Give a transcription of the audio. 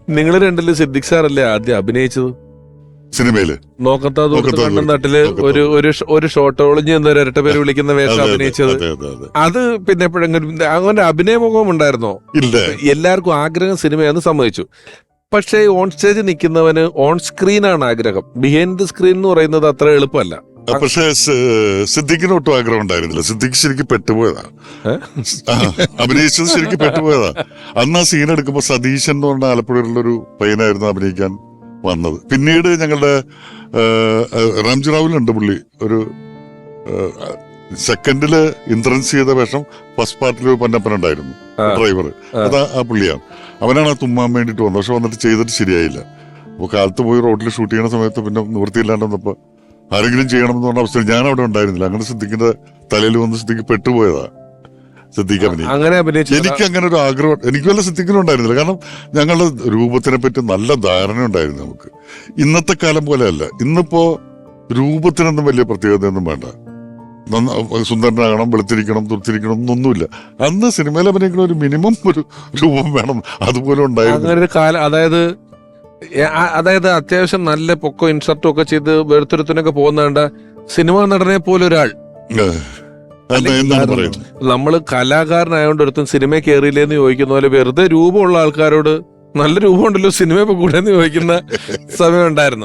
നിങ്ങൾ രണ്ടിലും സിദ്ദിഖ് സാറല്ലേ ആദ്യം അഭിനയിച്ചത് സിനിമയില്? നോക്കത്താ കണ്ണൻ നാട്ടില് ഒരു ഷോട്ട് ഒളിഞ്ഞ് എന്നൊരു ഇരട്ട പേര് വിളിക്കുന്ന വേഷം അഭിനയിച്ചത്. അത് പിന്നെ എപ്പോഴെങ്കിലും അങ്ങനെ അഭിനയമുഖം ഉണ്ടായിരുന്നോ? ഇല്ല. എല്ലാവർക്കും ആഗ്രഹം സിനിമയെന്ന് സമ്മതിച്ചു. പക്ഷേ ഓൺ സ്റ്റേജ് നിൽക്കുന്നവന് ഓൺ സ്ക്രീനാണ് ആഗ്രഹം. ബിഹൈൻഡ് ദി സ്ക്രീൻ എന്ന് പറയുന്നത് അത്ര എളുപ്പമല്ല. പക്ഷേ സിദ്ദിഖിന് ഒട്ടും ആഗ്രഹം ഉണ്ടായിരുന്നില്ല. സിദ്ദിഖ് ശരിക്കും പെട്ടുപോയതാ, അഭിനയിച്ചത് ശരിക്കും പെട്ടുപോയതാ. അന്ന് ആ സീൻ എടുക്കുമ്പോ സതീശൻ എന്ന് പറഞ്ഞ ആലപ്പുഴയിലുള്ളൊരു പയ്യനായിരുന്നു അഭിനയിക്കാൻ വന്നത്. പിന്നീട് ഞങ്ങളുടെ രാംജി റാവുലുണ്ട്, പുള്ളി ഒരു സെക്കൻഡില് ഇൻട്രൻസ് ചെയ്ത വേഷം ഫസ്റ്റ് പാർട്ടിൽ ഒരു പൊന്നപ്പനുണ്ടായിരുന്നു, ഡ്രൈവർ. അത് ആ പുള്ളിയാണ്. അവനാണ് ആ തുമ്മാൻ വേണ്ടിട്ട് വന്നത്. പക്ഷെ വന്നിട്ട് ചെയ്തിട്ട് ശരിയായില്ല. അപ്പൊ കാലത്ത് പോയി റോഡിൽ ഷൂട്ട് ചെയ്യുന്ന സമയത്ത് പിന്നെ നിവൃത്തിയില്ലാണ്ട് വന്നപ്പോ ആരെങ്കിലും ചെയ്യണമെന്ന് പറഞ്ഞ അവസ്ഥ ഞാൻ അവിടെ ഉണ്ടായിരുന്നില്ല. അങ്ങനെ സിദ്ദിഖിന്റെ തലയിൽ വന്ന് സിദ്ദിഖ് പെട്ടുപോയതാ. സിദ്ദിഖ് അഭിനയിച്ചു. എനിക്ക് അങ്ങനെ ഒരു ആഗ്രഹം എനിക്ക് വല്ല സിദ്ദിഖിനും ഉണ്ടായിരുന്നില്ല. കാരണം ഞങ്ങളുടെ രൂപത്തിനെ പറ്റി നല്ല ധാരണ ഉണ്ടായിരുന്നു നമുക്ക്. ഇന്നത്തെ കാലം പോലെയല്ല. ഇന്നിപ്പോ രൂപത്തിനൊന്നും വലിയ പ്രത്യേകതയൊന്നും വേണ്ട. സുന്ദരനാകണം, വെളുത്തിരിക്കണം, തുറത്തിരിക്കണം എന്നൊന്നുമില്ല. അന്ന് സിനിമയിൽ അഭിനയിക്കുന്ന ഒരു മിനിമം ഒരു രൂപം വേണം. അതുപോലെ ഉണ്ടായിരുന്നു. അതായത് അത്യാവശ്യം നല്ല പൊക്കോ ഇൻസർട്ടും ഒക്കെ ചെയ്ത് വെളുത്തുരുത്തിനൊക്കെ പോകുന്നേണ്ട സിനിമാ നടനെ പോലെ ഒരാൾ. നമ്മള് കലാകാരനായോണ്ട് ഒരുത്തും സിനിമ കയറിയില്ലേന്ന് ചോദിക്കുന്ന പോലെ വെറുതെ രൂപമുള്ള ആൾക്കാരോട് നല്ല രൂപമുണ്ടല്ലോ സിനിമ കൂടെ എന്ന് ചോദിക്കുന്ന സമയം ഉണ്ടായിരുന്നു.